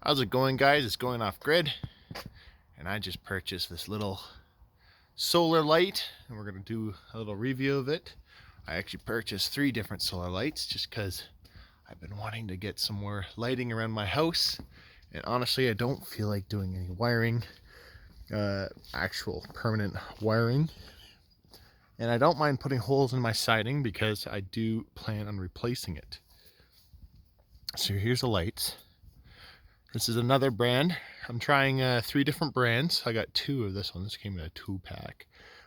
How's it going, guys? It's Going Off Grid, and I just purchased this little solar light, and we're going to do a little review of it. I actually purchased 3 different solar lights just because I've been wanting to get some more lighting around my house, and honestly I don't feel like doing any wiring, actual permanent wiring, and I don't mind putting holes in my siding because I do plan on replacing it. So here's the lights. This is another brand. I'm trying 3 different brands. I got 2 of this one. This came in a 2-pack.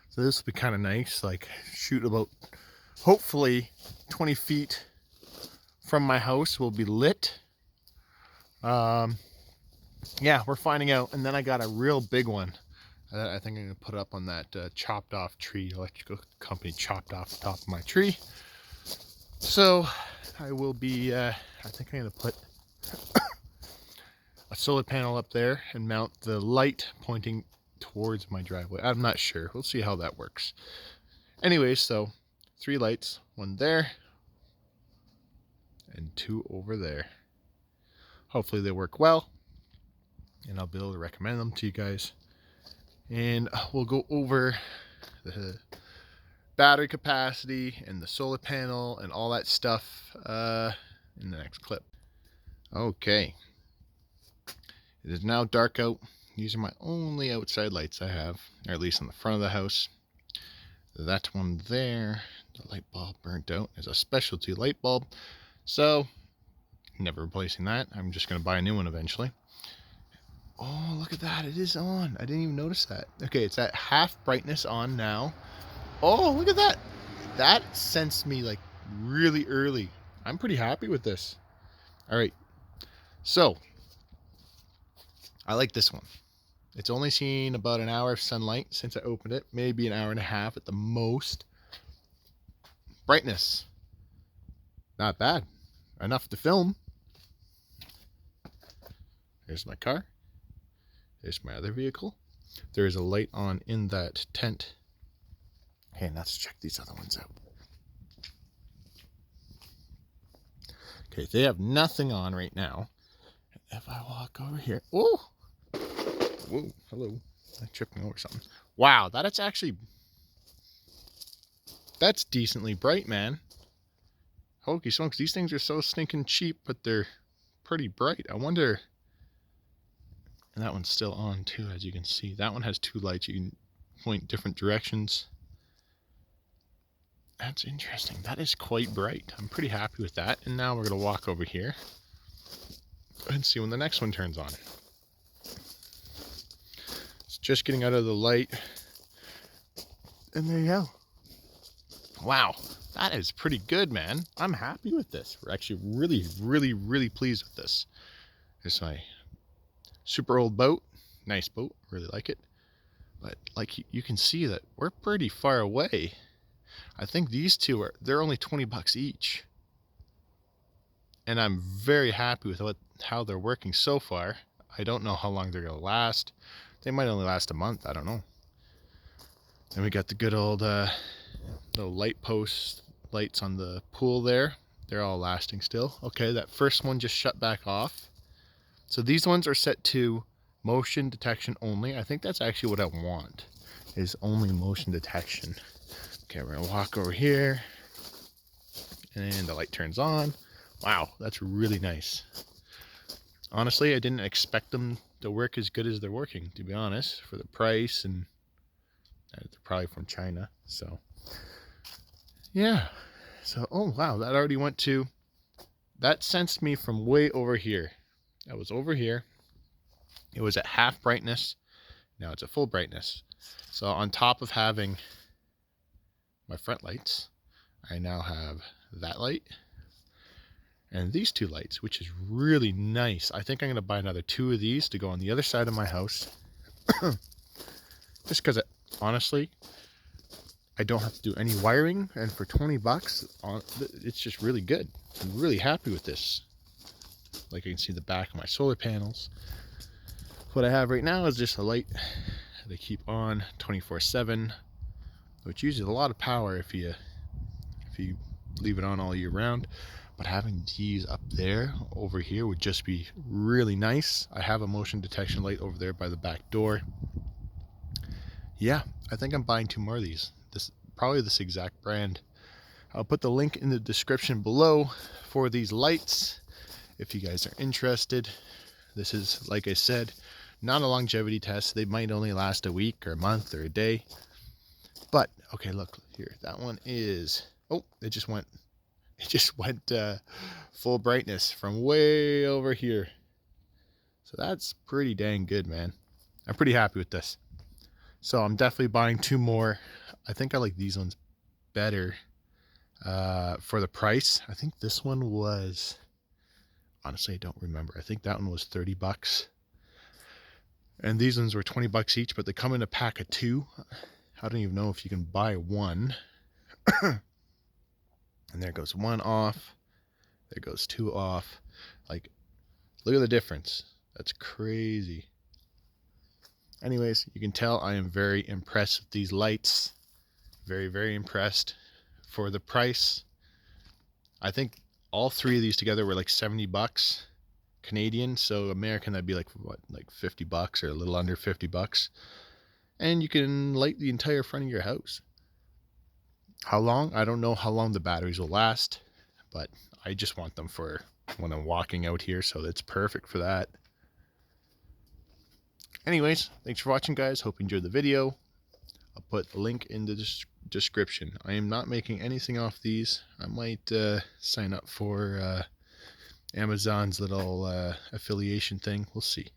So this will be kind of nice. Like shoot about, hopefully 20 feet from my house will be lit. Yeah, we're finding out. And then I got a real big one that I think I'm going to put up on that chopped off tree. Electrical company chopped off the top of my tree. So I will be, I think I'm going to put a solar panel up there and mount the light pointing towards my driveway. I'm not sure. We'll see how that works. Anyways, so 3 lights, 1 there and 2 over there. Hopefully they work well, and I'll be able to recommend them to you guys. And we'll go over the battery capacity and the solar panel and all that stuff in the next clip. Okay. It is now dark out. These are my only outside lights I have, or at least in the front of the house. That one there, the light bulb burnt out, is a specialty light bulb. So, never replacing that. I'm just going to buy a new one eventually. Oh, look at that. It is on. I didn't even notice that. Okay, it's at half brightness on now. Oh, look at that. That sensed me like really early. I'm pretty happy with this. All right. So, I like this one. It's only seen about an hour of sunlight since I opened it. Maybe an hour and a half at the most. Brightness. Not bad. Enough to film. There's my car. There's my other vehicle. There is a light on in that tent. Okay, let's check these other ones out. Okay, they have nothing on right now. If I walk over here, oh, whoa, hello, I'm tripping over something. Wow, that's decently bright, man. Hokey smokes, these things are so stinking cheap, but they're pretty bright. I wonder, and that one's still on too, as you can see. That one has 2 lights. You can point different directions. That's interesting. That is quite bright. I'm pretty happy with that. And now we're going to walk over here and see when the next one turns on. It's just getting out of the light. And there you go. Wow. That is pretty good, man. I'm happy with this. We're actually really pleased with this. It's my super old boat. Nice boat. Really like it. But like you can see that we're pretty far away. I think these 2 they're only 20 bucks each. And I'm very happy with how they're working so far. I don't know how long they're going to last. They might only last a month. I don't know. And we got the good old little light post lights on the pool there. They're all lasting still. Okay, that first one just shut back off. So these ones are set to motion detection only. I think that's actually what I want, is only motion detection. Okay, we're going to walk over here, and the light turns on. Wow, that's really nice. Honestly, I didn't expect them to work as good as they're working, to be honest, for the price, and they're probably from China, so yeah. So, oh wow, that already went to, that sensed me from way over here. That was over here. It was at half brightness. Now it's at full brightness. So on top of having my front lights, I now have that light and these 2 lights, which is really nice. I think I'm going to buy another 2 of these to go on the other side of my house. Just because, honestly, I don't have to do any wiring, and for 20 bucks, it's just really good. I'm really happy with this. Like you can see the back of my solar panels. What I have right now is just a light that I keep on 24/7, which uses a lot of power if you leave it on all year round. but having these up there over here would just be really nice. I have a motion detection light over there by the back door. Yeah, I think I'm buying 2 more of these. Probably this exact brand. I'll put the link in the description below for these lights if you guys are interested. This is, like I said, not a longevity test. They might only last a week or a month or a day. But, okay, look here. That one is, oh, it just went full brightness from way over here. So that's pretty dang good, man. I'm pretty happy with this. So I'm definitely buying 2 more. I think I like these ones better for the price. I think this one was, honestly, I don't remember. I think that one was 30 bucks. And these ones were 20 bucks each, but they come in a pack of 2. I don't even know if you can buy one. And there goes 1 off. There goes 2 off. Like, look at the difference. That's crazy. Anyways, you can tell I am very impressed with these lights. Very, very impressed. For the price, I think all 3 of these together were like 70 bucks Canadian. So American, that'd be like, what, like 50 bucks or a little under 50 bucks. And you can light the entire front of your house. How long? I don't know how long the batteries will last, but I just want them for when I'm walking out here, so it's perfect for that. Anyways, thanks for watching, guys. Hope you enjoyed the video. I'll put a link in the description. I am not making anything off these. I might sign up for Amazon's little affiliation thing. We'll see.